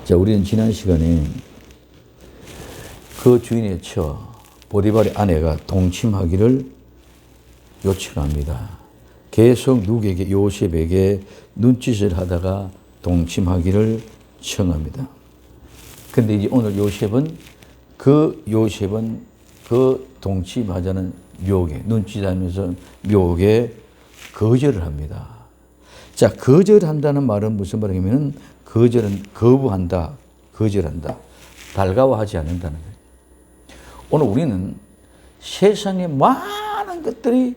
자, 우리는 지난 시간에 그 주인의 처 보디발의 아내가 동침하기를 요청합니다. 계속 누구에게? 요셉에게 눈짓을 하다가 동침하기를 청합니다. 근데 이제 오늘 요셉은 그 동침하자는 묘에, 눈짓하면서 묘에 거절을 합니다. 자, 거절한다는 말은 무슨 말이냐면 거절은 거부한다, 거절한다, 달가워하지 않는다는 거예요. 오늘 우리는 세상의 많은 것들이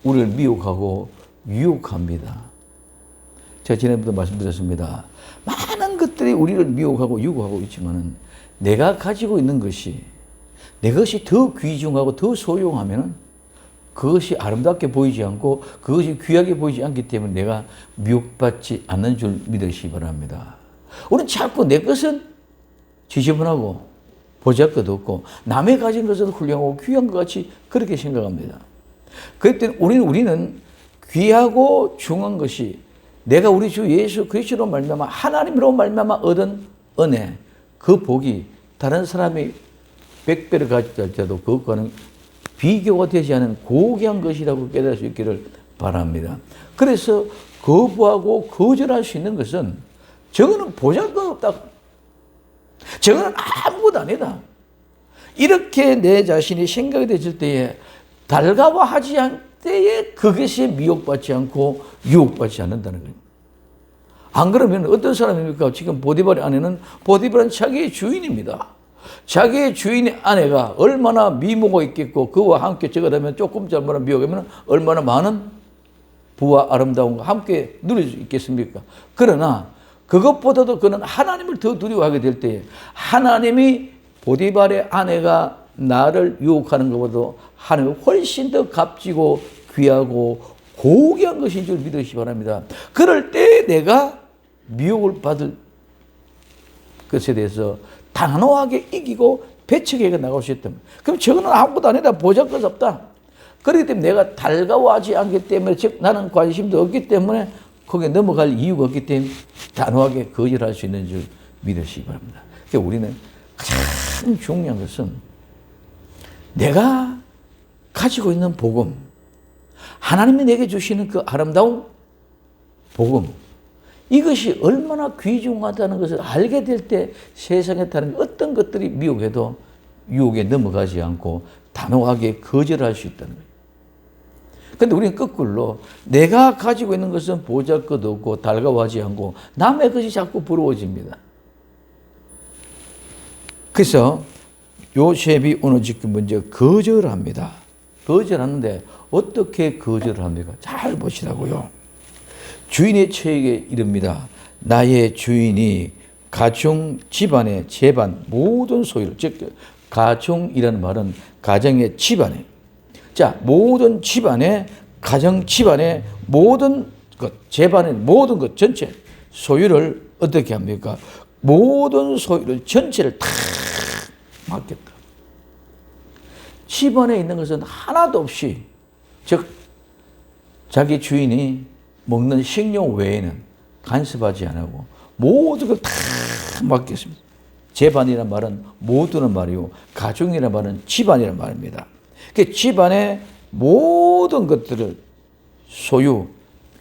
우리를 미혹하고 유혹합니다. 제가 지난번에도 말씀드렸습니다. 많은 것들이 우리를 미혹하고 유혹하고 있지만은 내가 가지고 있는 것이 내 것이 더 귀중하고 더 소중하면은 그것이 아름답게 보이지 않고 그것이 귀하게 보이지 않기 때문에 내가 미혹받지 않는 줄 믿으시기 바랍니다. 우리는 자꾸 내 것은 지저분하고 보잘것없고 남의 가진 것은 훌륭하고 귀한 것 같이 그렇게 생각합니다. 그럴 때 우리는 귀하고 중요한 것이 내가 우리 주 예수 그리스도로 말미암아 하나님으로 말미암아 얻은 은혜, 그 복이 다른 사람이 100배를 가졌다 할지라도 그것과는 비교가 되지 않은 고귀한 것이라고 깨달을 수 있기를 바랍니다. 그래서 거부하고 거절할 수 있는 것은 저거는 보잘것없다, 저거는 아무것도 아니다, 이렇게 내 자신이 생각이 되질 때에 달가워하지 않을 때에 그것이 미혹받지 않고 유혹받지 않는다는 거예요. 안 그러면 어떤 사람입니까? 지금 보디발의 아내는 보디발은 자기의 주인입니다. 자기의 주인의 아내가 얼마나 미모가 있겠고 그와 함께 저거라면 조금 잘못하면 미혹하면 얼마나 많은 부와 아름다움과 함께 누릴 수 있겠습니까? 그러나 그것보다도 그는 하나님을 더 두려워하게 될 때에 하나님이 보디발의 아내가 나를 유혹하는 것보다 하나님은 훨씬 더 값지고 귀하고 고귀한 것인 줄 믿으시기 바랍니다. 그럴 때 내가 미혹을 받을 것에 대해서 단호하게 이기고 배척해 나갈 수 있다면, 그럼 저거는 아무것도 아니다, 보잘것없다. 그렇기 때문에 내가 달가워하지 않기 때문에, 즉 나는 관심도 없기 때문에 거기에 넘어갈 이유가 없기 때문에 단호하게 거절할 수 있는 줄 믿으시기 바랍니다. 그러니까 우리는 가장 중요한 것은 내가 가지고 있는 복음, 하나님이 내게 주시는 그 아름다운 복음, 이것이 얼마나 귀중하다는 것을 알게 될 때 세상에 다른 어떤 것들이 미혹해도 유혹에 넘어가지 않고 단호하게 거절할 수 있다는 거예요. 그런데 우리는 거꾸로 내가 가지고 있는 것은 보잘것없고 달가워하지 않고 남의 것이 자꾸 부러워집니다. 그래서 요셉이 오늘 지금 먼저 거절합니다. 거절하는데 어떻게 거절을 합니까? 잘 보시라고요. 주인의 처에게 이릅니다. 나의 주인이 가정 집안의 재반 모든 소유를, 즉 가정이라는 말은 가정의 집안에, 자 모든 집안의 가정 집안의 모든 것, 재반의 모든 것 전체 소유를 어떻게 합니까? 모든 소유를 전체를 다 맡겼다. 집안에 있는 것은 하나도 없이, 즉 자기 주인이 먹는 식료 외에는 간섭하지 않고 모든 걸 다 맡겼습니다. 재반이라는 말은 모두는 말이고 가정이라는 말은 집안이라는 말입니다. 그 집안의 모든 것들을 소유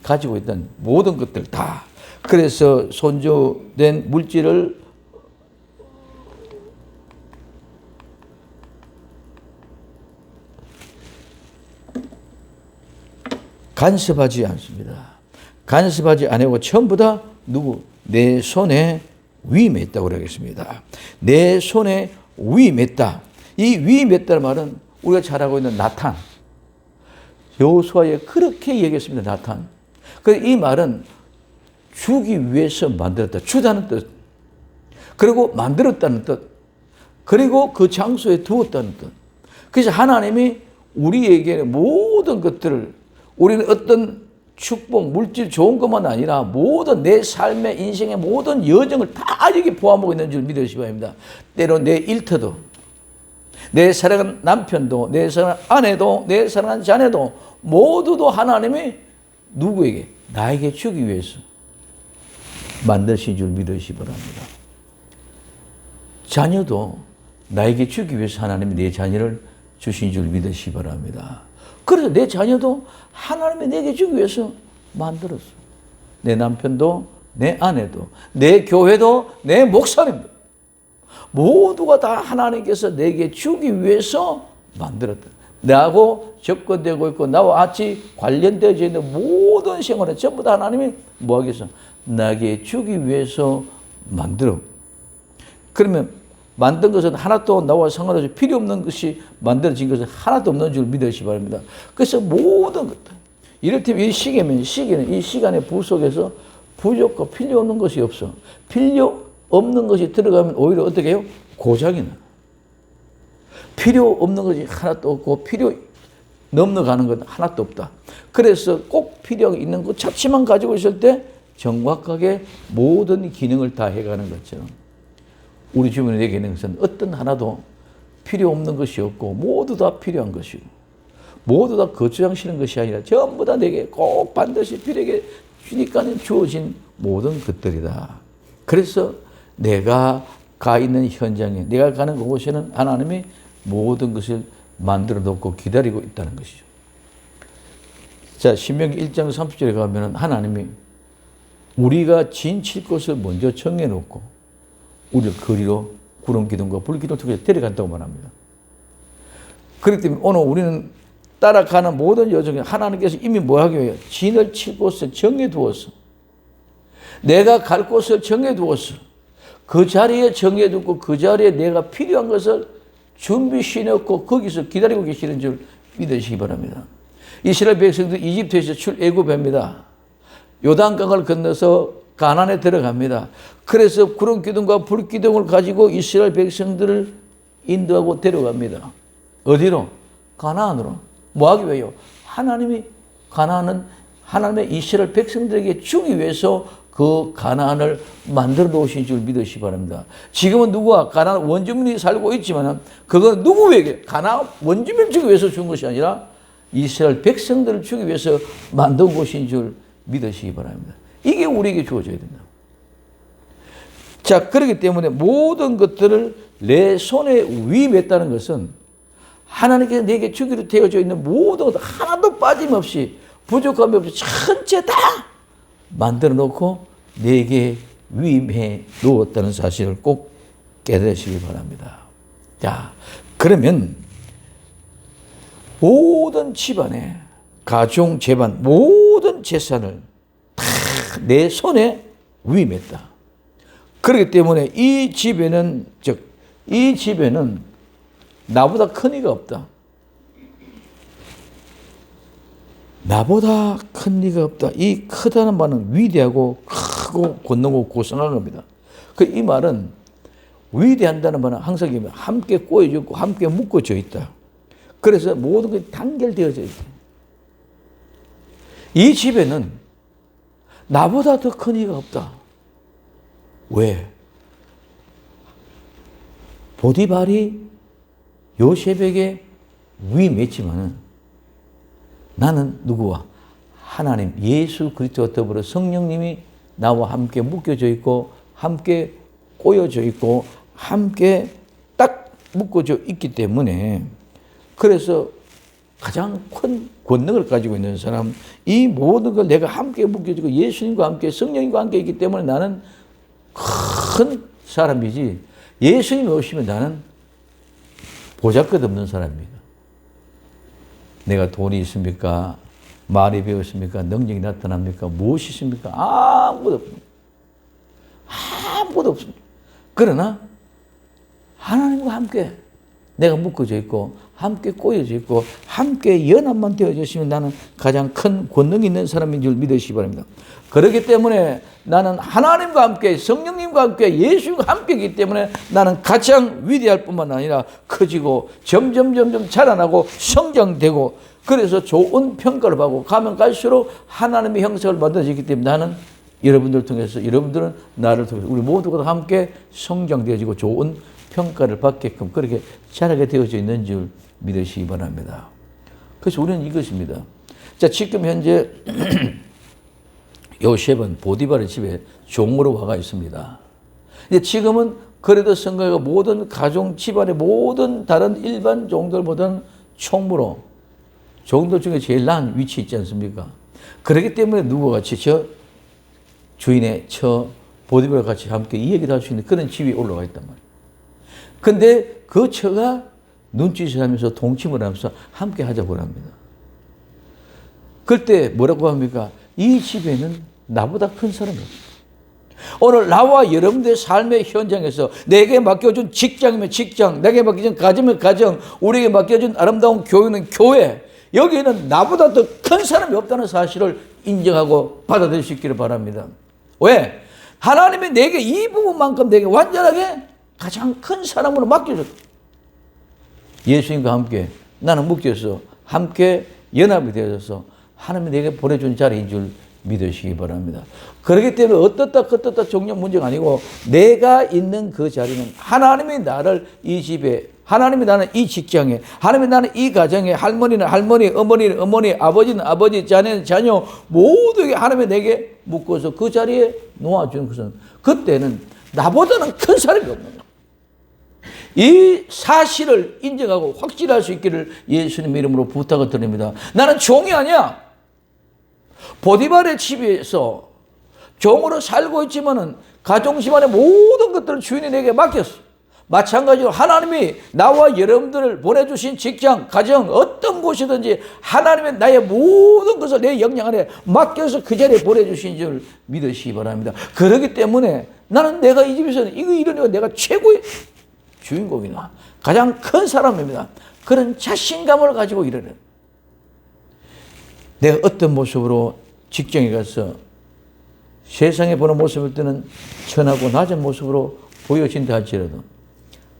가지고 있던 모든 것들 다, 그래서 손주된 물질을 간섭하지 않습니다. 간섭하지 않고 전부 다 누구? 내 손에 위임했다고 그러겠습니다. 내 손에 위임했다. 이 위임했다는 말은 우리가 잘 알고 있는 나탄, 여호수아에 그렇게 얘기했습니다. 나탄. 이 말은 주기 위해서 만들었다. 주다는 뜻. 그리고 만들었다는 뜻. 그리고 그 장소에 두었다는 뜻. 그래서 하나님이 우리에게 모든 것들을, 우리는 어떤 축복, 물질 좋은 것만 아니라 모든 내 삶의 인생의 모든 여정을 다 여기 포함하고 있는 줄 믿으시기 바랍니다. 때로 내 일터도, 내 사랑하는 남편도, 내 사랑하는 아내도, 내 사랑하는 자녀도 모두도 하나님이 누구에게? 나에게 주기 위해서 만드신 줄 믿으시기 바랍니다. 자녀도 나에게 주기 위해서 하나님이 내 자녀를 주신 줄 믿으시기 바랍니다. 그래서 내 자녀도 하나님이 내게 주기 위해서 만들었어. 내 남편도, 내 아내도, 내 교회도, 내 목사님도 모두가 다 하나님께서 내게 주기 위해서 만들었다. 나하고 접근되고 있고 나와 같이 관련되어져 있는 모든 생활은 전부 다 하나님이 뭐하기 위해서? 나에게 주기 위해서 만들어. 그러면 만든 것은 하나도 나와 상관없이 필요 없는 것이 만들어진 것은 하나도 없는 줄 믿으시기 바랍니다. 그래서 모든 것들, 이를테면 이 시기는 이 시간의 부속에서 부족과 필요 없는 것이 없어. 필요 없는 것이 들어가면 오히려 어떻게 해요? 고장이 나. 필요 없는 것이 하나도 없고 필요 넘어가는 건 하나도 없다. 그래서 꼭 필요가 있는 것 자체만 가지고 있을 때 정확하게 모든 기능을 다 해가는 것처럼 우리 주변에 내게 있는 것은 어떤 하나도 필요 없는 것이 없고 모두 다 필요한 것이고 모두 다 거주장시는 것이 아니라 전부 다 내게 꼭 반드시 필요하게 주니까 주어진 모든 것들이다. 그래서 내가 가 있는 현장에 내가 가는 그곳에는 하나님이 모든 것을 만들어 놓고 기다리고 있다는 것이죠. 자, 신명기 1장 30절에 가면 하나님이 우리가 진칠 곳을 먼저 정해 놓고 우리를 거리로 구름 기둥과 불 기둥을 통해서 데려간다고 말합니다. 그렇기 때문에 오늘 우리는 따라가는 모든 여정에 하나님께서 이미 뭐 하기 위해 진을 칠 곳을 정해 두었어. 내가 갈 곳을 정해 두었어. 그 자리에 정해 두고 그 자리에 내가 필요한 것을 준비해 놓고 거기서 기다리고 계시는 줄 믿으시기 바랍니다. 이스라엘 백성들 이집트에서 출애굽합니다. 요단강을 건너서 가나안에 들어갑니다. 그래서 구름 기둥과 불 기둥을 가지고 이스라엘 백성들을 인도하고 데려갑니다. 어디로? 가나안으로. 뭐 하기 위해요? 하나님이 가나안은 하나님의 이스라엘 백성들에게 주기 위해서 그 가나안을 만들어 놓으신 줄 믿으시기 바랍니다. 지금은 누구와 가나안 원주민이 살고 있지만 그건 누구에게 가나안 원주민을 주기 위해서 준 것이 아니라 이스라엘 백성들을 주기 위해서 만든 곳인 줄 믿으시기 바랍니다. 이게 우리에게 주어져야 된다. 자, 그렇기 때문에 모든 것들을 내 손에 위임했다는 것은 하나님께서 내게 주기로 되어져 있는 모든 것 하나도 빠짐없이 부족함이 없이 전체 다 만들어 놓고 내게 위임해 놓았다는 사실을 꼭 깨달으시기 바랍니다. 자, 그러면 모든 집안의 가정, 재반, 모든 재산을 다 내 손에 위임했다. 그렇기 때문에 이 집에는 나보다 큰 이가 없다. 나보다 큰 이가 없다. 이 크다는 말은 위대하고 크고 권능고 고상한 겁니다. 이 말은 위대한다는 말은 항상 함께 꼬여져 있고 함께 묶어져 있다. 그래서 모든 것이 단결되어져 있다. 이 집에는 나보다 더 큰 이가 없다. 왜? 보디발이 요셉에게 위임했지만은 나는 누구와? 하나님 예수 그리스도와 더불어 성령님이 나와 함께 묶여져 있고 함께 꼬여져 있고 함께 딱 묶어져 있기 때문에 그래서 가장 큰 권능을 가지고 있는 사람, 이 모든 걸 내가 함께 묶여지고 예수님과 함께 성령님과 함께 있기 때문에 나는 큰 사람이지 예수님이 오시면 나는 보잘것없는 사람입니다. 내가 돈이 있습니까? 말이 배웠습니까? 능력이 나타납니까? 무엇이 있습니까? 아무것도 없습니다. 아무것도 없습니다. 그러나 하나님과 함께 내가 묶어져 있고 함께 꼬여져 있고 함께 연합만 되어져 있으면 나는 가장 큰 권능이 있는 사람인 줄 믿으시기 바랍니다. 그렇기 때문에 나는 하나님과 함께 성령님과 함께 예수님과 함께이기 때문에 나는 가장 위대할 뿐만 아니라 커지고 점점 자라나고 성장되고 그래서 좋은 평가를 받고 가면 갈수록 하나님의 형상을 만들어지기 때문에 나는 여러분들을 통해서 여러분들은 나를 통해서 우리 모두가 함께 성장되어지고 좋은 평가를 받게끔 그렇게 자라게 되어져 있는 줄 믿으시기 바랍니다. 그래서 우리는 이것입니다. 자, 지금 현재 요셉은 보디발의 집에 종으로 와가 있습니다. 이제 지금은 그래도 성가가 모든 가정 집안의 모든 다른 일반 종들보다는 총무로 종들 중에 제일 나은 위치에 있지 않습니까? 그렇기 때문에 누구와 같이 저 주인의 처 보디발과 같이 함께 이야기도 할 수 있는 그런 집이 올라가 있단 말이에요. 근데 그 처가 눈짓을 하면서 동침을 하면서 함께 하자고 합니다. 그때 뭐라고 합니까? 이 집에는 나보다 큰 사람이 없다. 오늘 나와 여러분들의 삶의 현장에서 내게 맡겨준 직장이면 직장, 내게 맡겨준 가정이면 가정, 우리에게 맡겨준 아름다운 교회는 교회, 여기에는 나보다 더 큰 사람이 없다는 사실을 인정하고 받아들일 수 있기를 바랍니다. 왜? 하나님이 내게 이 부분만큼 내게 완전하게 가장 큰 사람으로 맡겨줬다. 예수님과 함께 나는 묶여서 함께 연합이 되어서 하나님이 내게 보내준 자리인 줄 믿으시기 바랍니다. 그렇기 때문에 어떻다 정령 문제가 아니고 내가 있는 그 자리는 하나님이 나를 이 집에, 하나님이 나는 이 직장에, 하나님이 나는 이 가정에, 할머니는 할머니, 어머니는 어머니, 아버지는 아버지, 자녀는 자녀, 모두에게 하나님이 내게 묶어서 그 자리에 놓아주는 것은 그때는 나보다는 큰 사람이 없는 거예요. 이 사실을 인정하고 확실할 수 있기를 예수님의 이름으로 부탁을 드립니다. 나는 종이 아니야. 보디발의 집에서 종으로 살고 있지만은 가정 집안의 모든 것들을 주인이 내게 맡겼어. 마찬가지로 하나님이 나와 여러분들을 보내주신 직장, 가정, 어떤 곳이든지 하나님의 나의 모든 것을 내 영향 안에 맡겨서 그 자리에 보내주신 줄 믿으시기 바랍니다. 그렇기 때문에 나는 내가 이 집에서는 이거 이러니까 내가 최고의 주인공이다. 가장 큰 사람입니다. 그런 자신감을 가지고 일어나. 내가 어떤 모습으로 직장에 가서 세상에 보는 모습일 때는 천하고 낮은 모습으로 보여진다 할지라도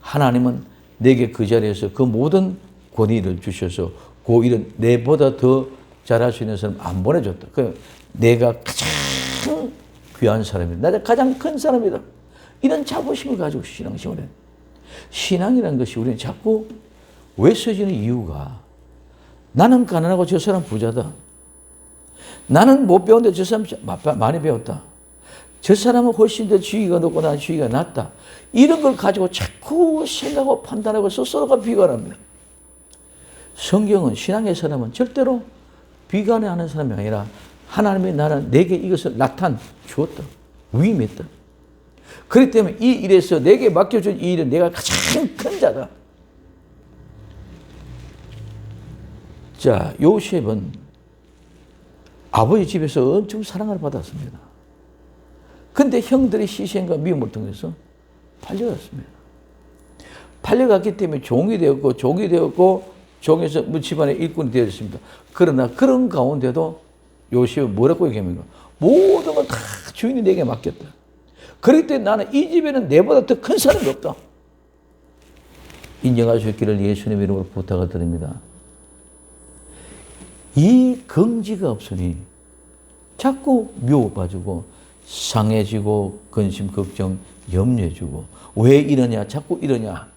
하나님은 내게 그 자리에서 그 모든 권위를 주셔서 그 일은 내보다 더 잘할 수 있는 사람 안 보내줬다. 내가 가장 귀한 사람이다. 내가 가장 큰 사람이다. 이런 자부심을 가지고 신앙생활을 해요. 신앙이라는 것이 우리는 자꾸 외쳐지는 이유가 나는 가난하고 저 사람 부자다. 나는 못 배웠는데 저 사람 많이 배웠다. 저 사람은 훨씬 더 지위가 높고 나는 지위가 낮다. 이런 걸 가지고 자꾸 생각하고 판단하고 스스로가 비관합니다. 성경은 신앙의 사람은 절대로 비관하는 사람이 아니라 하나님이 나는 내게 이것을 나타내 주었다. 위임했다. 그렇기 때문에 이 일에서 내게 맡겨준 이 일은 내가 가장 큰 자다. 자, 요셉은 아버지 집에서 엄청 사랑을 받았습니다. 근데 형들의 희생과 미움을 통해서 팔려갔습니다. 팔려갔기 때문에 종이 되었고 종에서 집안의 일꾼이 되었습니다. 그러나 그런 가운데도 요셉은 뭐라고 얘기합니까? 모든 걸 다 주인이 내게 맡겼다. 그렇기 때문에 나는 이 집에는 내보다 더 큰 사람이 없다. 인정할 수 있기를 예수님 이름으로 부탁을 드립니다. 이 긍지가 없으니 자꾸 묘빠지고 상해지고 근심, 걱정, 염려해주고 왜 이러냐, 자꾸 이러냐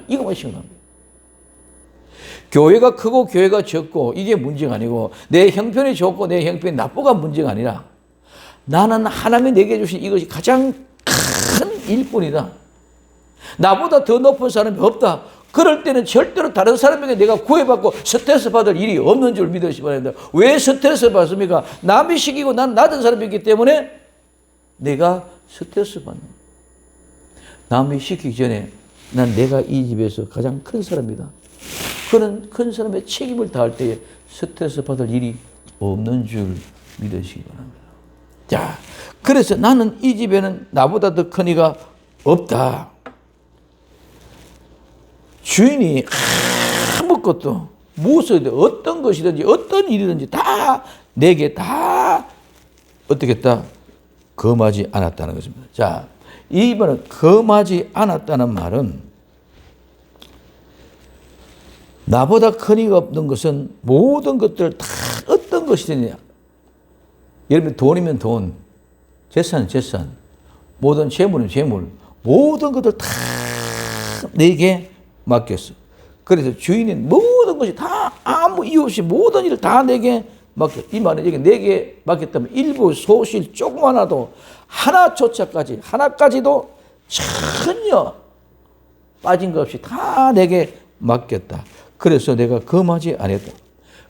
이거만 생각합니다. 교회가 크고 교회가 적고 이게 문제가 아니고 내 형편이 좋고 내 형편이 나쁘가 문제가 아니라 나는 하나님이 내게 주신 이것이 가장 큰 일뿐이다. 나보다 더 높은 사람이 없다. 그럴 때는 절대로 다른 사람에게 내가 구애받고 스트레스 받을 일이 없는 줄 믿으시기 바랍니다. 왜 스트레스 받습니까? 남이 시키고 난 낮은 사람이기 때문에 내가 스트레스 받는 거예요. 남이 시키기 전에 난 내가 이 집에서 가장 큰 사람이다. 그런 큰 사람의 책임을 다할 때에 스트레스 받을 일이 없는 줄 믿으시기 바랍니다. 자, 그래서 나는 이 집에는 나보다 더 큰 이가 없다. 주인이 아무것도 무엇이든 어떤 것이든지 어떤 일이든지 다 내게 다 어떻게 했다? 금하지 않았다는 것입니다. 자, 이번에 금하지 않았다는 말은 나보다 큰 이가 없는 것은 모든 것들을 다 어떤 것이든지 예를 들면 돈이면 돈, 재산은 재산, 모든 재물은 재물, 모든 것들 다 내게 맡겼어. 그래서 주인이 모든 것이 다 아무 이유 없이 모든 일을 다 내게 맡겼어. 이 말은 여기 내게 맡겼다면 일부 소실 조그마나도 하나까지도 전혀 빠진 것 없이 다 내게 맡겼다. 그래서 내가 금하지 않았다.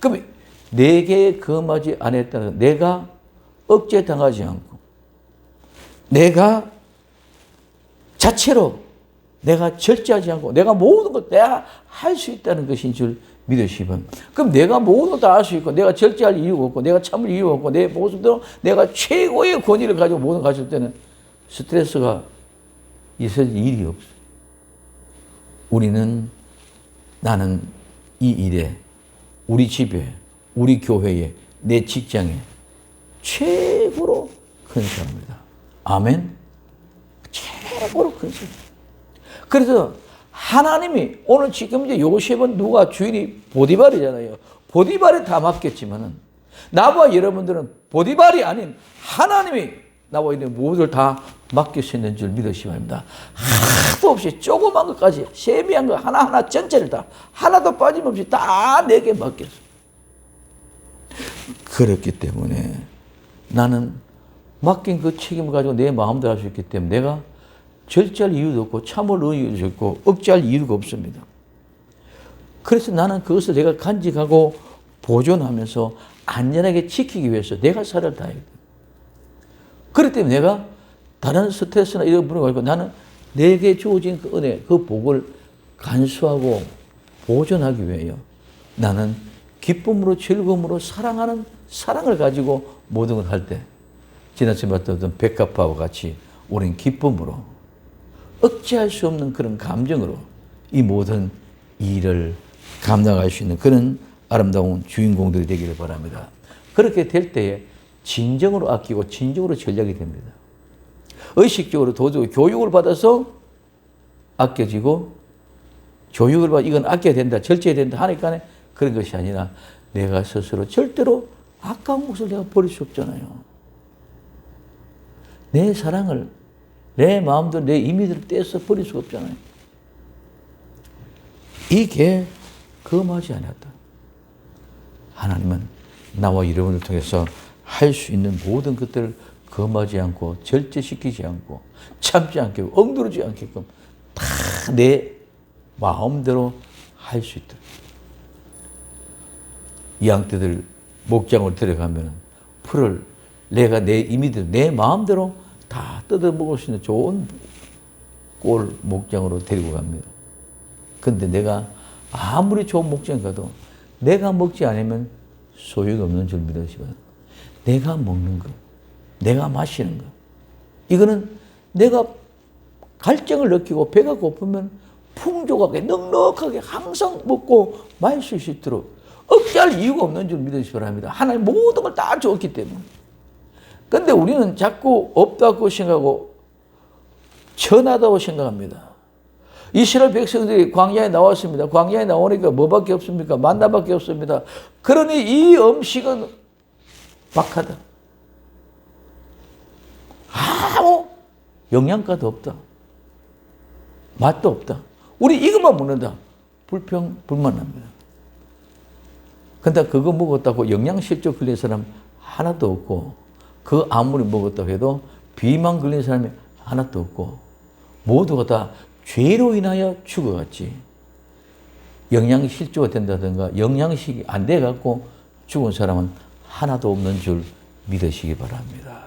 그럼 내게 금하지 않았다는 내가 억제당하지 않고 내가 자체로 내가 절제하지 않고 내가 모든 걸 내가 할 수 있다는 것인 줄 믿으시면 그럼 내가 모든 걸 다 할 수 있고 내가 절제할 이유가 없고 내가 참을 이유가 없고 내 모습대로 내가 최고의 권위를 가지고 모든 걸 가질 때는 스트레스가 있을 일이 없어요. 나는 이 일에 우리 집에 우리 교회에 내 직장에 최고로 큰 사람입니다. 아멘. 최고로 큰 사람. 그래서 하나님이 오늘 지금 이제 요셉은 누가 주인이 보디발이잖아요. 보디발에 다 맡겼지만은 나와 여러분들은 보디발이 아닌 하나님이 나와 있는 모두를 다 맡길 수 있는 줄 믿으시기 바랍니다. 하나도 없이 조그만 것까지 세미한 거 하나하나 전체를 다 하나도 빠짐없이 다 내게 맡겼어. 그렇기 때문에 나는 맡긴 그 책임을 가지고 내 마음대로 할 수 있기 때문에 내가 절제할 이유도 없고 참을 이유도 없고 억제할 이유가 없습니다. 그래서 나는 그것을 내가 간직하고 보존하면서 안전하게 지키기 위해서 내가 살을 다해야 돼. 그렇기 때문에 내가 다른 스트레스나 이런 부분을 가지고 나는 내게 주어진 그 은혜, 그 복을 간수하고 보존하기 위하여 나는 기쁨으로 즐거움으로 사랑하는 사랑을 가지고 모든 걸 할 때 지나치게 봤던 백합화와 같이 우리는 기쁨으로 억제할 수 없는 그런 감정으로 이 모든 일을 감당할 수 있는 그런 아름다운 주인공들이 되기를 바랍니다. 그렇게 될 때에 진정으로 아끼고 진정으로 전략이 됩니다. 의식적으로 도덕 교육을 받아서 아껴지고 교육을 받아 이건 아껴야 된다, 절제해야 된다 하니까 그런 것이 아니라 내가 스스로 절대로 아까운 것을 내가 버릴 수 없잖아요. 내 사랑을 내 마음도 내 이미지를 떼서 버릴 수가 없잖아요. 이게 금하지 않았다. 하나님은 나와 여러분을 통해서 할 수 있는 모든 것들을 금하지 않고 절제시키지 않고 참지 않게끔 엉두르지 않게끔 다 내 마음대로 할 수 있도록. 양떼들 목장으로 들어가면 풀을 내가 내 이미대로 내 마음대로 다 뜯어 먹을 수 있는 좋은 꼴 목장으로 데리고 갑니다. 근데 내가 아무리 좋은 목장 가도 내가 먹지 않으면 소유가 없는 줄 믿으시면 내가 먹는 것, 내가 마시는 것 이거는 내가 갈증을 느끼고 배가 고프면 풍족하게 넉넉하게 항상 먹고 마실 수 있도록 억제할 이유가 없는 줄 믿으시기 바랍니다. 하나님 모든 걸 다 줬기 때문에. 그런데 우리는 자꾸 없다고 생각하고 천하다고 생각합니다. 이스라엘 백성들이 광야에 나왔습니다. 광야에 나오니까 뭐밖에 없습니까? 만나밖에 없습니다. 그러니 이 음식은 박하다. 아무 영양가도 없다. 맛도 없다. 우리 이것만 먹는다. 불만납니다. 근데 그거 먹었다고 영양실조 걸린 사람 하나도 없고 그 아무리 먹었다고 해도 비만 걸린 사람이 하나도 없고 모두가 다 죄로 인하여 죽어갔지. 영양실조가 된다든가 영양식이 안 돼갖고 죽은 사람은 하나도 없는 줄 믿으시기 바랍니다.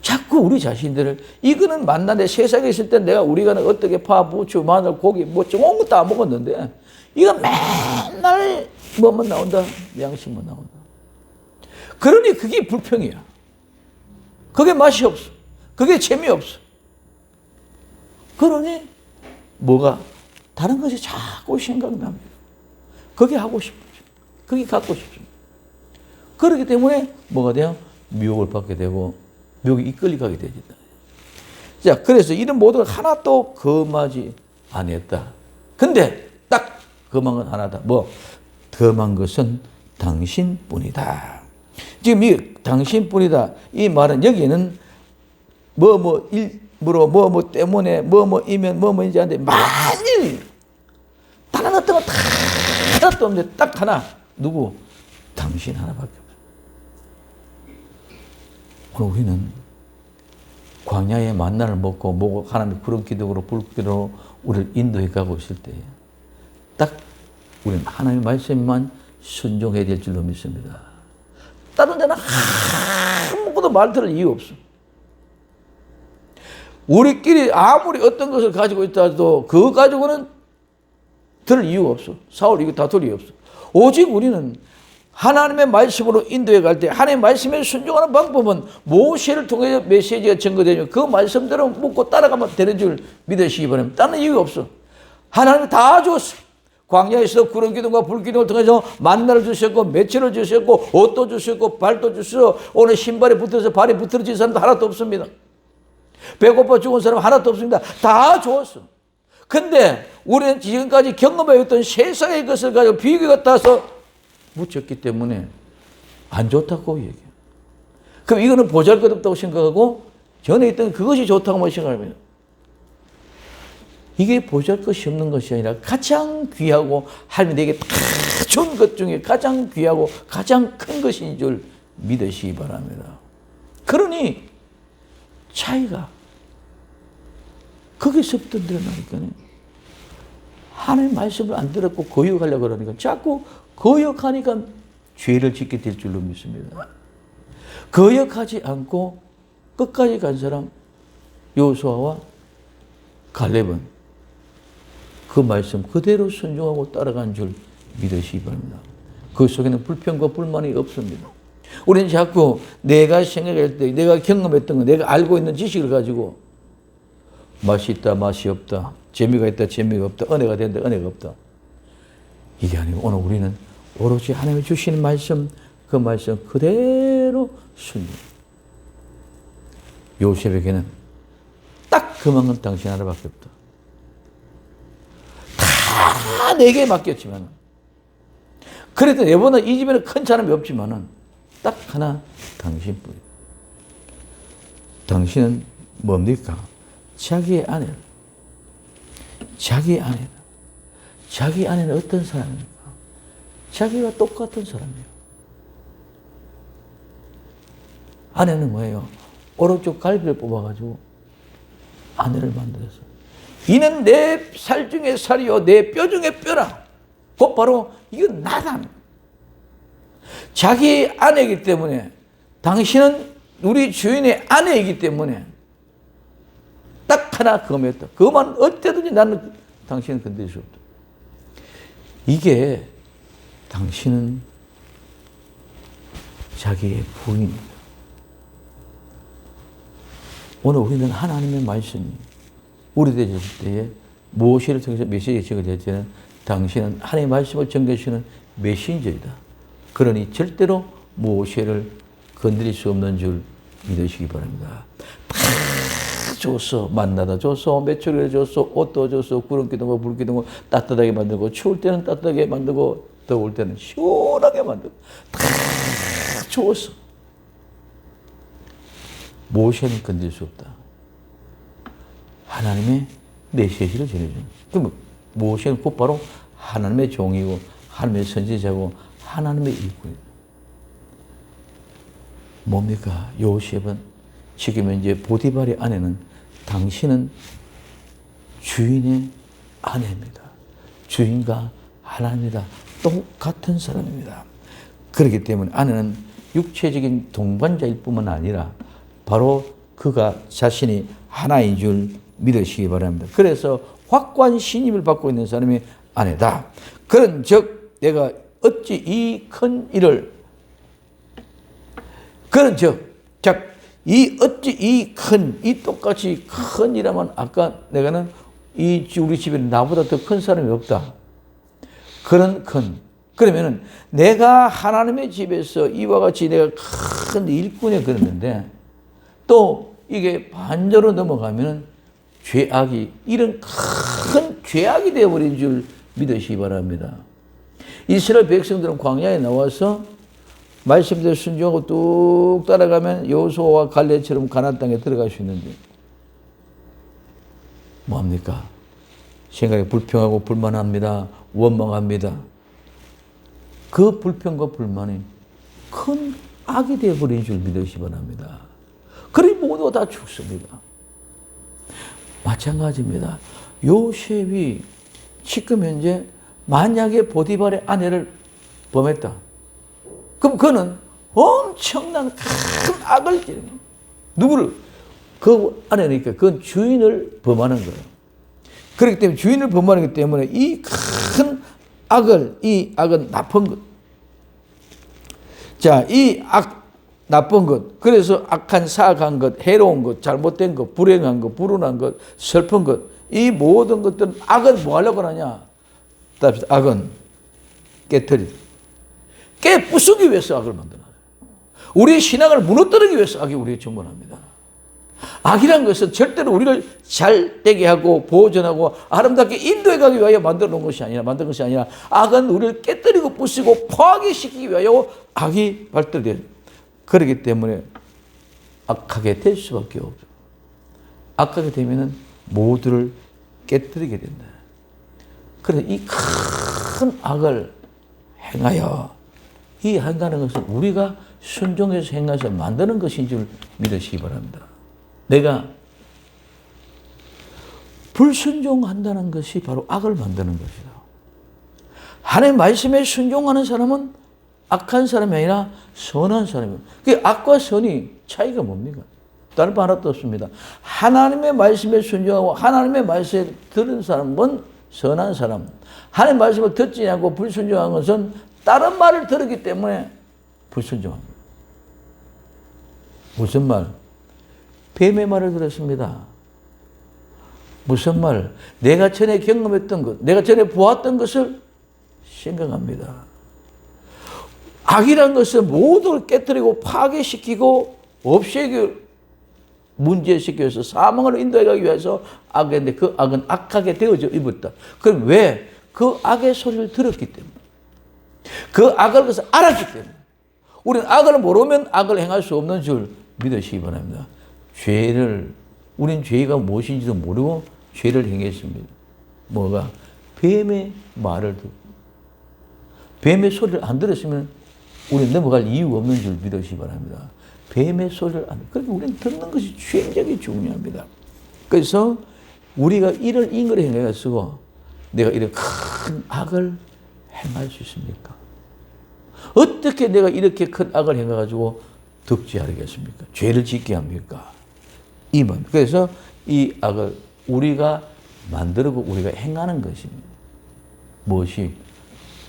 자꾸 우리 자신들을 이거는 만나는데 세상에 있을 때 내가 우리가 어떻게 파, 부추, 마늘, 고기 뭐 좋은 거 다 먹었는데 이거 맨날 뭐만 나온다? 양식만 나온다. 그러니 그게 불평이야. 그게 맛이 없어. 그게 재미없어. 그러니 뭐가 다른 것이 자꾸 생각납니다. 그게 하고 싶죠. 그게 갖고 싶죠. 그렇기 때문에 뭐가 돼요? 미혹을 받게 되고 미혹이 이끌려가게 되겠다. 자, 그래서 이런 모든 하나도 금하지 아니었다. 근데 딱 금한 건 하나다. 뭐? 금한 것은 당신뿐이다. 지금 이 당신뿐이다. 이 말은 여기는 일부러 때문에 이면 뭐인지 하는데 만일 다른 어떤 거 다 하나도 없는데 딱 하나 누구? 당신 하나밖에 없어. 오늘 우리는 광야의 만나를 먹고 하나님의 구름 기둥으로 불 기둥으로 우리를 인도해 가고 있을 때 딱 우리는 하나님의 말씀만 순종해야 될 줄로 믿습니다. 다른 데는 아무것도 말 들을 이유 없어. 우리끼리 아무리 어떤 것을 가지고 있다 해도 그거 가지고는 들을 이유가 없어. 사울 이거 다툴 이유 없어. 오직 우리는 하나님의 말씀으로 인도해 갈 때 하나님의 말씀에 순종하는 방법은 모세를 통해 메시지가 증거되면 그 말씀대로 묻고 따라가면 되는 줄 믿으시기 바랍니다. 다른 이유가 없어. 하나님이 다 줬어. 광야에서 구름 기둥과 불 기둥을 통해서 만나를 주셨고 매체를 주셨고 옷도 주셨고 발도 주셨고 오늘 신발이 붙어서 발이 부러진 사람도 하나도 없습니다. 배고파 죽은 사람 하나도 없습니다. 다 주었어. 근데 우리는 지금까지 경험해왔던 세상의 것을 가지고 비교 같아서 묻혔기 때문에 안 좋다고 얘기해요. 그럼 이거는 보잘것없다고 생각하고 전에 있던 그것이 좋다고 생각합니다. 이게 보잘것이 없는 것이 아니라 가장 귀하고 하나님이 내게 다 준 것 중에 가장 귀하고 가장 큰 것인 줄 믿으시기 바랍니다. 그러니 차이가 거기서부터 드러나니까요. 하나님 말씀을 안 들었고 거역하려고 그러니까 자꾸 거역하니까 죄를 짓게 될 줄로 믿습니다. 거역하지 않고 끝까지 간 사람 여호수아와 갈렙은 그 말씀 그대로 순종하고 따라간 줄 믿으시기 바랍니다. 그 속에는 불평과 불만이 없습니다. 우리는 자꾸 내가 생각할 때 내가 경험했던 거 내가 알고 있는 지식을 가지고 맛이 있다 맛이 없다 재미가 있다 재미가 없다 은혜가 된다 은혜가 없다 이게 아니고 오늘 우리는 오로지 하나님이 주시는 말씀 그 말씀 그대로 순종. 요셉에게는 딱 그만큼 당신 하나밖에 없다. 다 내게 맡겼지만 그래도 내보다 이 집에는 큰 사람이 없지만은 딱 하나 당신뿐이다. 당신은 뭡니까? 자기의 아내를 자기 아내다. 자기 아내는 어떤 사람입니까? 자기와 똑같은 사람이에요. 아내는 뭐예요? 오른쪽 갈비를 뽑아가지고 아내를 만들었어. 이는 내 살 중에 살이요 내 뼈 중에 뼈라. 곧 바로 이건 나다. 자기 아내이기 때문에 당신은 우리 주인의 아내이기 때문에 딱 하나 그거였다. 그것만 어때든지 나는 당신은 건드릴 수 없다. 이게 당신은 자기의 부인입니다. 오늘 우리는 하나님의 말씀이 우리 되셨을 때에 모세를 통해서 메시지가 전개될 때는 당신은 하나님의 말씀을 전개해주시는 메신저이다. 그러니 절대로 모세를 건드릴 수 없는 줄 믿으시기 바랍니다. 다 줬어. 만나다 줬어. 메추리를 줬어. 옷도 줬어. 구름 기둥과 불 기둥을 따뜻하게 만들고 추울 때는 따뜻하게 만들고 더울 때는 시원하게 만들고 다 줬어. 모세는 건드릴 수 없다. 하나님의 메시지를 전해주는. 그럼 모세는 곧바로 하나님의 종이고 하나님의 선지자고 하나님의 일꾼이다. 뭡니까? 요셉은 지금 이제 보디발의 아내는 당신은 주인의 아내입니다. 주인과 하나님이다. 똑같은 사람입니다. 그렇기 때문에 아내는 육체적인 동반자일 뿐만 아니라 바로 그가 자신이 하나인 줄 믿으시기 바랍니다. 그래서 확고한 신임을 받고 있는 사람이 아내다. 그런 즉 내가 어찌 이 큰 일을 그런 이 어찌 이 똑같이 큰 일하면 아까 내가는 우리 집에 나보다 더 큰 사람이 없다. 그러면은 내가 하나님의 집에서 이와 같이 내가 큰 일꾼에 그랬는데 또 이게 반대로 넘어가면은 이런 큰 죄악이 되어버린 줄 믿으시기 바랍니다. 이스라엘 백성들은 광야에 나와서 말씀대로 순종하고 뚝 따라가면 여호수아와 갈렙처럼 가나안 땅에 들어갈 수 있는데 뭐합니까? 생각에 불평하고 불만합니다. 원망합니다. 그 불평과 불만이 큰 악이 되어버린 줄 믿으시기 바랍니다. 그러니 모두 다 죽습니다. 마찬가지입니다. 요셉이 지금 현재 만약에 보디발의 아내를 범했다. 그럼 그는 엄청난 큰 악을 지르는 거예요. 누구를? 그 아내니까 그건 주인을 범하는 거예요. 그렇기 때문에 주인을 범하기 때문에 이 큰 악을, 이 악은 나쁜 것. 자, 이 악, 나쁜 것. 그래서 악한, 사악한 것, 해로운 것, 잘못된 것, 불행한 것, 불운한 것, 슬픈 것. 이 모든 것들은 악은 뭐 하려고 하냐? 악은 깨트리다. 깨부수기 위해서 악을 만들어요. 우리의 신앙을 무너뜨리기 위해서 악이 우리의 전문합니다. 악이란 것은 절대로 우리를 잘 되게 하고 보존하고 아름답게 인도해 가기 위하여 만든 것이 아니라 악은 우리를 깨뜨리고 부수고 파괴시키기 위하여 악이 발달돼요. 그렇기 때문에 악하게 될 수밖에 없죠. 악하게 되면은 모두를 깨뜨리게 된다. 그래서 이 큰 악을 행하여 이 행하는 것은 우리가 순종해서 행해서 만드는 것인 줄 믿으시기 바랍니다. 내가 불순종한다는 것이 바로 악을 만드는 것이다. 하나님의 말씀에 순종하는 사람은 악한 사람이 아니라 선한 사람입니다. 그 악과 선이 차이가 뭡니까? 다른 바 하나도 없습니다. 하나님의 말씀에 순종하고 하나님의 말씀에 들은 사람은 선한 사람. 하나님의 말씀을 듣지 않고 불순종한 것은 다른 말을 들었기 때문에 불순종합니다. 무슨 말? 뱀의 말을 들었습니다. 무슨 말? 내가 전에 경험했던 것, 내가 전에 보았던 것을 생각합니다. 악이란 것은 모두를 깨뜨리고 파괴시키고 없애기 문제시켜서 사망을 인도해 가기 위해서 악인데 그 악은 악하게 되어져 입었다. 그럼 왜? 그 악의 소리를 들었기 때문에. 그 악을 그래서 알았기 때문에. 우리는 악을 모르면 악을 행할 수 없는 줄 믿으시기 바랍니다. 우린 죄가 무엇인지도 모르고 죄를 행했습니다. 뭐가? 뱀의 말을 듣고. 뱀의 소리를 안 들었으면 우리는 넘어갈 이유가 없는 줄 믿으시기 바랍니다. 뱀의 소리를 안, 그러니까 우리는 듣는 것이 굉장히 중요합니다. 그래서 우리가 이걸 행해가지고 내가 이런 큰 악을 행할 수 있습니까? 어떻게 내가 이렇게 큰 악을 행해가지고 득죄하겠습니까? 죄를 짓게 합니까? 이만. 그래서 이 악을 우리가 만들고 우리가 행하는 것입니다. 무엇이?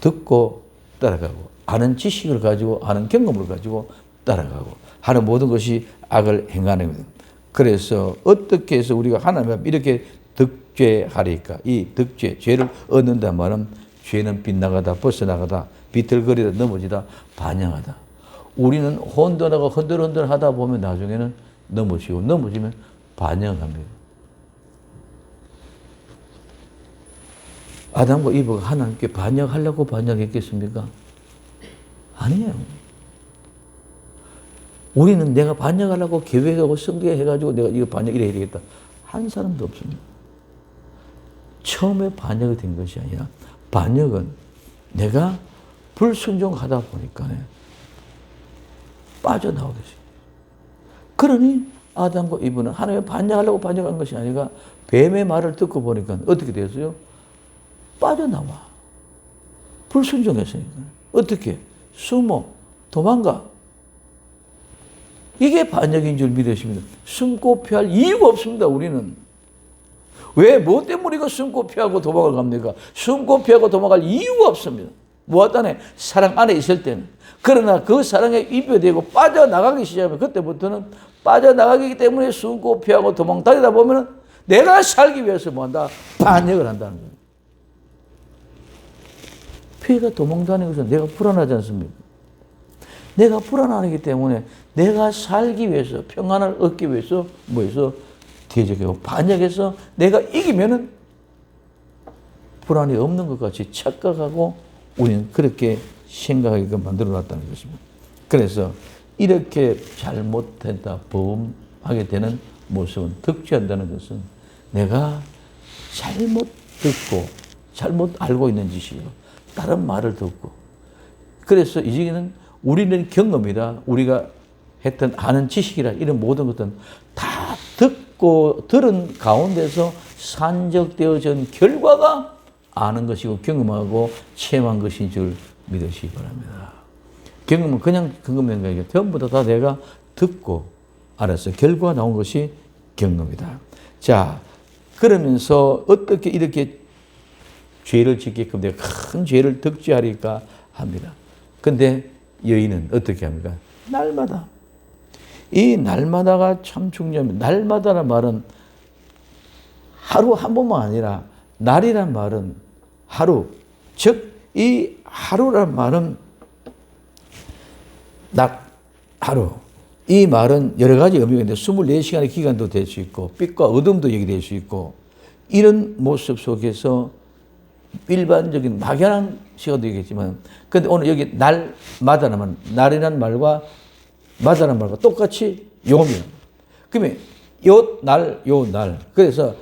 듣고 따라가고, 아는 지식을 가지고, 아는 경험을 가지고 따라가고 하는 모든 것이 악을 행하는 겁니다. 그래서 어떻게 해서 우리가 하나님 이렇게 득죄하리까? 이 득죄, 죄를 얻는단 말은 죄는 빗나가다, 벗어나가다, 비틀거리다, 넘어지다, 반영하다. 우리는 혼돈하고 흔들흔들 하다 보면 나중에는 넘어지고 넘어지면 반영합니다. 아담과 이브가 하나님께 반영하려고 반영했겠습니까? 아니에요. 우리는 내가 반영하려고 계획하고 성계해가지고 내가 이거 반영 이래 해야겠다. 한 사람도 없습니다. 처음에 반영이 된 것이 아니라 반영은 내가 불순종하다 보니까 빠져나오겠어요. 그러니 아담과 이브는 하나님의 반영하려고 반영한 것이 아니라 뱀의 말을 듣고 보니까 어떻게 됐어요? 빠져나와. 불순종했으니까. 어떻게? 숨어. 도망가. 이게 반역인 줄 믿으십니다. 숨고 피할 이유가 없습니다. 우리는. 왜? 뭐 때문에 우리가 숨고 피하고 도망을 갑니까? 숨고 피하고 도망갈 이유가 없습니다. 무엇 안에? 사랑 안에 있을 때는. 그러나 그 사랑에 입혀되고 빠져나가기 시작하면 그때부터는 빠져나가기 때문에 숨고 피하고 도망 다니다 보면 내가 살기 위해서 뭐한다? 반역을 한다는 거예요. 피해가 도망다니는 것은 내가 불안하지 않습니까? 내가 불안하기 때문에 내가 살기 위해서 평안을 얻기 위해서 뭐해서 대적하고 반역해서 내가 이기면은 불안이 없는 것 같이 착각하고 우리는 그렇게 생각하게끔 만들어 놨다는 것입니다. 그래서 이렇게 잘못했다 범하게 되는 모습은 득죄한다는 것은 내가 잘못 듣고 잘못 알고 있는 짓이요. 다른 말을 듣고. 그래서 이제는 우리는 경험이라 우리가 했던 아는 지식이라 이런 모든 것들은 듣고 들은 가운데서 산적되어진 결과가 아는 것이고 경험하고 체험한 것인 줄 믿으시기 바랍니다. 경험은 그냥 경험한 게 아니라 전부 다 내가 듣고 알았어. 결과가 나온 것이 경험이다. 자, 그러면서 어떻게 이렇게 죄를 짓게끔 내가 큰 죄를 득죄하리까 합니다. 근데 여인은 어떻게 합니까? 날마다. 이 날마다가 참 중요합니다. 날마다란 말은 하루 한 번만 아니라 날이란 말은 하루. 즉, 이 하루란 말은 낮, 하루. 이 말은 여러 가지 의미가 있는데 24시간의 기간도 될 수 있고 빛과 어둠도 얘기될 수 있고 이런 모습 속에서 일반적인 막연한 시간도 얘기했지만 근데 오늘 여기 날마다라는 날이라는 말과 마다라는 말과 똑같이 요겁니다. 그러면 요 날 그래서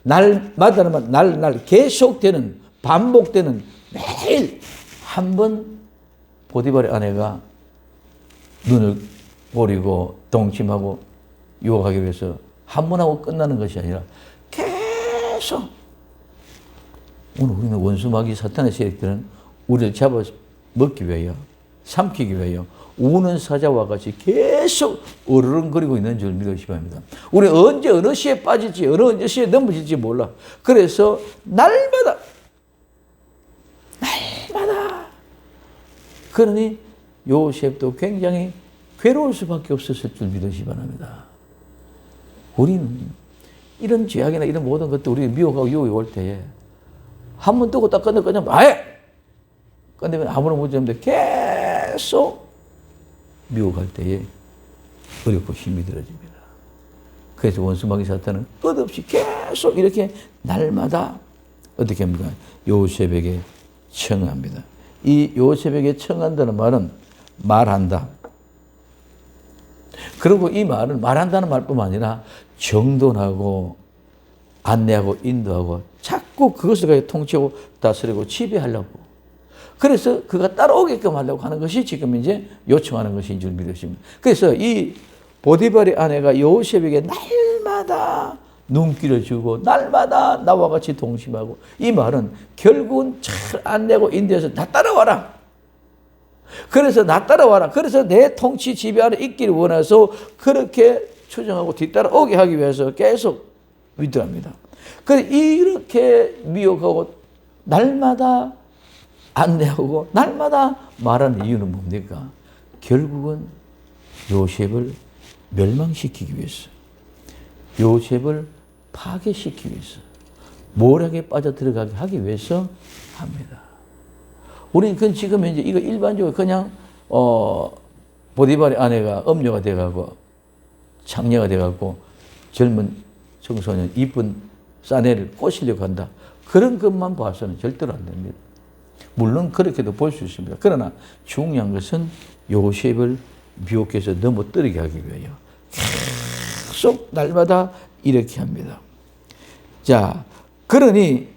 날마다라는 날 계속되는 반복되는 매일 한 번 보디발의 아내가 눈을 보리고 동침하고 유혹하기 위해서 한 번 하고 끝나는 것이 아니라 계속 오늘 우리는 원수마귀 사탄의 세력들은 우리를 잡아 먹기 위하여 삼키기 위하여 우는 사자와 같이 계속 어르렁거리고 있는 줄 믿으시기 바랍니다. 우리 언제 어느 시에 빠질지 어느 시에 넘어질지 몰라. 그래서 날마다 그러니 요셉도 굉장히 괴로울 수밖에 없었을 줄 믿으시기 바랍니다. 우리는 이런 죄악이나 이런 모든 것도 우리 미혹하고 유혹이 올 때에 한 번 뜨고 딱 끝내고 그냥 아예 끝내면 아무런 문제 없는데 계속 미혹할 때에 어렵고 힘이 들어집니다. 그래서 원수마귀 사탄은 끝없이 계속 이렇게 날마다 어떻게 합니까? 요셉에게 청합니다. 이 요셉에게 청한다는 말은 말한다. 그리고 이 말은 말한다는 말뿐만 아니라 정돈하고 안내하고 인도하고 자꾸 그것을 가지고 통치하고 다스리고 지배하려고. 그래서 그가 따라오게끔 하려고 하는 것이 지금 이제 요청하는 것인 줄 믿으십니다. 그래서 이 보디발의 아내가 요셉에게 날마다 눈길을 주고 날마다 나와 같이 동심하고 이 말은 결국은 잘 안내고 인도해서 나 따라와라. 그래서 나 따라와라. 그래서 내 통치 지배 아래 있기를 원해서 그렇게 추정하고 뒤따라오게 하기 위해서 계속 위도합니다. 그래서 이렇게 미혹하고 날마다 안내하고 날마다 말하는 이유는 뭡니까? 결국은 요셉을 멸망시키기 위해서, 요셉을 파괴시키기 위해서, 모략에 빠져들어가게 하기 위해서 합니다. 우리는 그건 지금 이제 이거 일반적으로 그냥 보디발의 아내가 엄녀가 돼가고 창녀가 돼가고 젊은 청소년 이쁜 사내를 꼬시려고 한다. 그런 것만 봐서는 절대로 안 됩니다. 물론 그렇게도 볼 수 있습니다. 그러나 중요한 것은 요셉을 미혹해서 넘어뜨리게 하기 위하여 계속 날마다 이렇게 합니다. 자, 그러니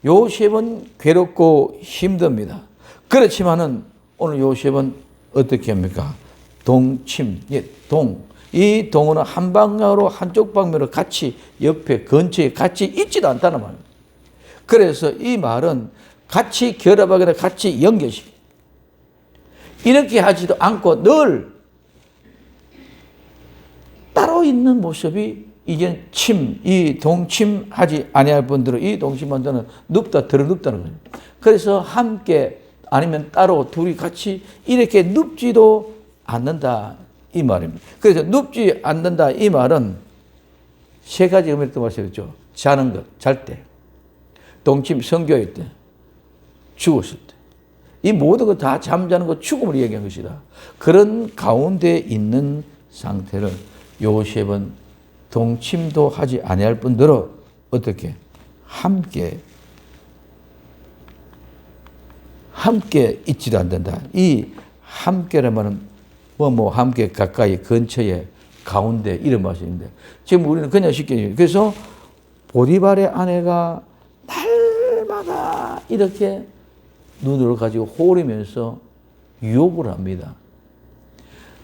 요셉은 괴롭고 힘듭니다. 그렇지만은 오늘 요셉은 어떻게 합니까? 동침, 이 동은 한 방향으로 한쪽 방면으로 같이 옆에 근처에 같이 있지도 않다는 말입니다. 그래서 이 말은 같이 결합하거나 같이 연결시키. 이렇게 하지도 않고 늘 따로 있는 모습이 이제 이 동침하지 아니할 분들은 이 동침한다는 들어눕다는 거예요. 그래서 함께 아니면 따로 둘이 같이 이렇게 눕지도 않는다 이 말입니다. 그래서 눕지 않는다 이 말은 세 가지 의미를 또 말씀했죠. 자는 것, 잘 때, 동침 성교일 때, 죽었을 때. 이 모든 것 다 잠자는 것, 죽음을 얘기한 것이다. 그런 가운데 있는 상태를 요셉은 동침도 하지 아니할 뿐더러 어떻게 함께 있지도 않는다. 이 함께란 말은 함께 가까이 근처에 가운데 이런 말씀인데 지금 우리는 그냥 쉽게 그래서 보디발의 아내가 날마다 이렇게 눈을 가지고 호리면서 유혹을 합니다.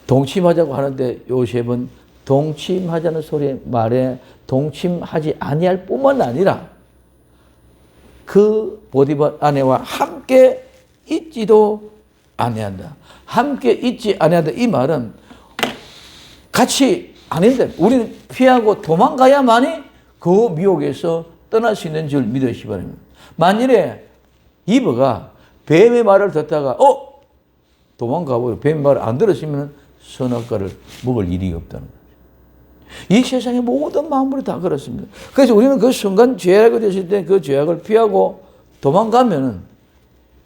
동침하자고 하는데 요셉은 동침하자는 소리의 말에 동침하지 아니할 뿐만 아니라 그 보디발 아내와 함께 있지도 아니한다. 함께 있지 아니한다. 이 말은 같이 아닌데 우리는 피하고 도망가야만이 그 미혹에서 떠날 수 있는 줄 믿으시기 바랍니다. 만일에 이브가 뱀의 말을 듣다가 도망가버려 뱀의 말을 안 들었으면 선악과를 먹을 일이 없다는 거죠. 이 세상의 모든 만물이 다 그렇습니다. 그래서 우리는 그 순간 죄악이 됐을 때 그 죄악을 피하고 도망가면은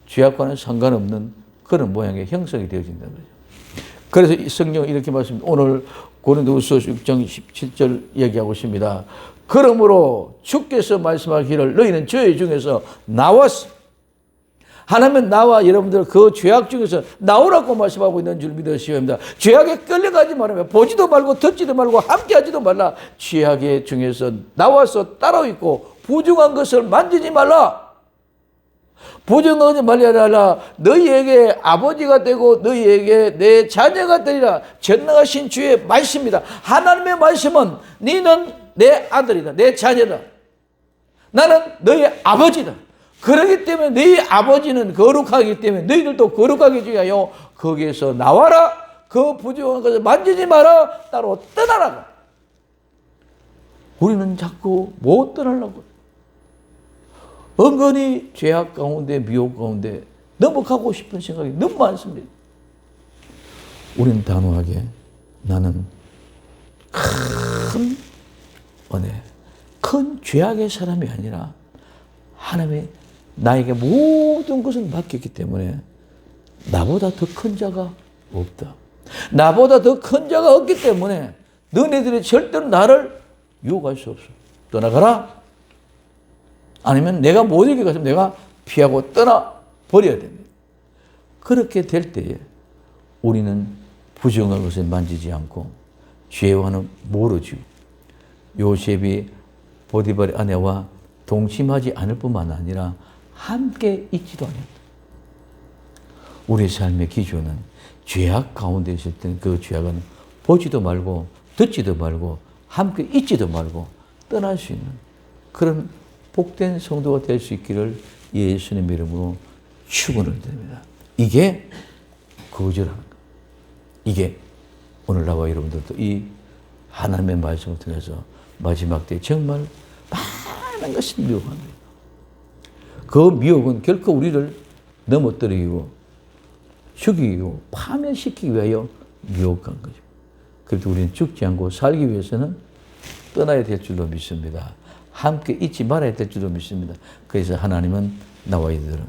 죄악과는 상관없는 그런 모양의 형성이 되어진다는 거죠. 그래서 이 성경은 이렇게 말씀합니다. 오늘 고린도후서 6장 17절 얘기하고 있습니다. 그러므로 주께서 말씀하기를 너희는 죄 중에서 나왔어. 하나님은 나와 여러분들 그 죄악 중에서 나오라고 말씀하고 있는 줄 믿으시기 바랍니다. 죄악에 끌려가지 말아요. 보지도 말고 듣지도 말고 함께하지도 말라. 죄악의 중에서 나와서 따로 있고 부정한 것을 만지지 말라. 부정한 것을 말라. 너희에게 아버지가 되고 너희에게 내 자녀가 되리라. 전능하신 주의 말씀입니다. 하나님의 말씀은 너는 내 아들이다. 내 자녀다. 나는 너희 아버지다. 그렇기 때문에 너희 아버지는 거룩하기 때문에 너희들도 거룩하게 위하여 거기에서 나와라. 그 부정한 것을 만지지 마라. 따로 떠나라. 우리는 자꾸 못 떠나려고. 은근히 죄악 가운데 미혹 가운데 넘어가고 싶은 생각이 너무 많습니다. 우리는 단호하게 나는 큰 은혜, 큰 죄악의 사람이 아니라 하나님의 나에게 모든 것을 맡겼기 때문에 나보다 더 큰 자가 없다. 나보다 더 큰 자가 없기 때문에 너네들이 절대로 나를 유혹할 수 없어. 떠나가라. 아니면 내가 못 이겨가서 내가 피하고 떠나버려야 됩니다. 그렇게 될 때에 우리는 부정한 것을 만지지 않고 죄와는 멀어지고 요셉이 보디발의 아내와 동침하지 않을 뿐만 아니라 함께 있지도 않았다. 우리 삶의 기준은 죄악 가운데 있을 때는 그 죄악은 보지도 말고 듣지도 말고 함께 있지도 말고 떠날 수 있는 그런 복된 성도가 될 수 있기를 예수님의 이름으로 축원을 드립니다. 이게 거절하는 것. 이게 오늘 나와 여러분들도 이 하나님의 말씀을 통해서 마지막 때 정말 많은 것을 미혹합니다. 그 미혹은 결코 우리를 넘어뜨리고 죽이고 파멸시키기 위하여 미혹한 거죠. 그래도 우리는 죽지 않고 살기 위해서는 떠나야 될 줄로 믿습니다. 함께 있지 말아야 될 줄로 믿습니다. 그래서 하나님은 나와 이들은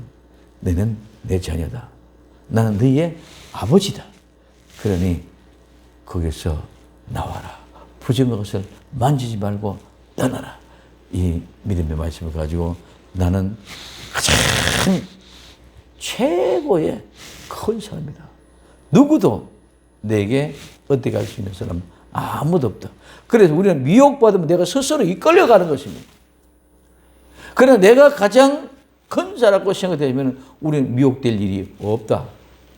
너는 내 자녀다. 나는 너희의 아버지다. 그러니 거기서 나와라. 부정한 것을 만지지 말고 떠나라. 이 믿음의 말씀을 가지고 나는 가장 최고의 큰 사람이다. 누구도 내게 어떻게 할 수 있는 사람 아무도 없다. 그래서 우리는 미혹받으면 내가 스스로 이끌려가는 것입니다. 그러나 내가 가장 큰 자라고 생각되면 우리는 미혹될 일이 없다.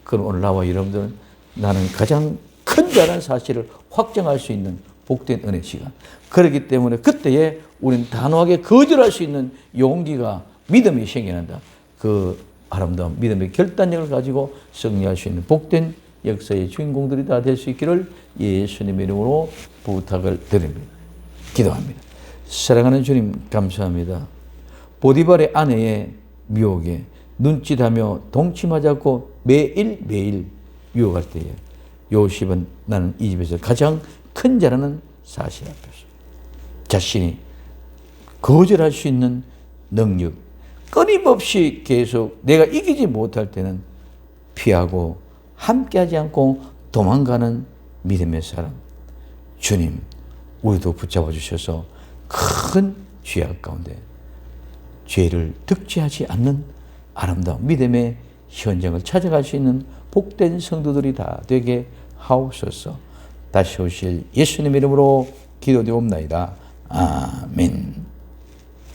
그럼 오늘 나와 여러분들은 나는 가장 큰 자라는 사실을 확정할 수 있는 복된 은혜 시간. 그렇기 때문에 그때에 우리는 단호하게 거절할 수 있는 용기가 믿음이 생겨난다. 그 아름다운 믿음의 결단력을 가지고 승리할 수 있는 복된 역사의 주인공들이 다 될 수 있기를 예수님의 이름으로 부탁을 드립니다. 기도합니다. 사랑하는 주님 감사합니다. 보디발의 아내의 미혹에 눈짓하며 동침하자고 매일매일 유혹할 때에 요셉은 나는 이 집에서 가장 큰 자라는 사실 앞에서 자신이 거절할 수 있는 능력, 끊임없이 계속 내가 이기지 못할 때는 피하고 함께하지 않고 도망가는 믿음의 사람. 주님, 우리도 붙잡아 주셔서 큰 죄악 가운데 죄를 득죄하지 않는 아름다운 믿음의 현장을 찾아갈 수 있는 복된 성도들이 다 되게 하옵소서. 다시 오실 예수님 이름으로 기도되옵나이다. 아멘.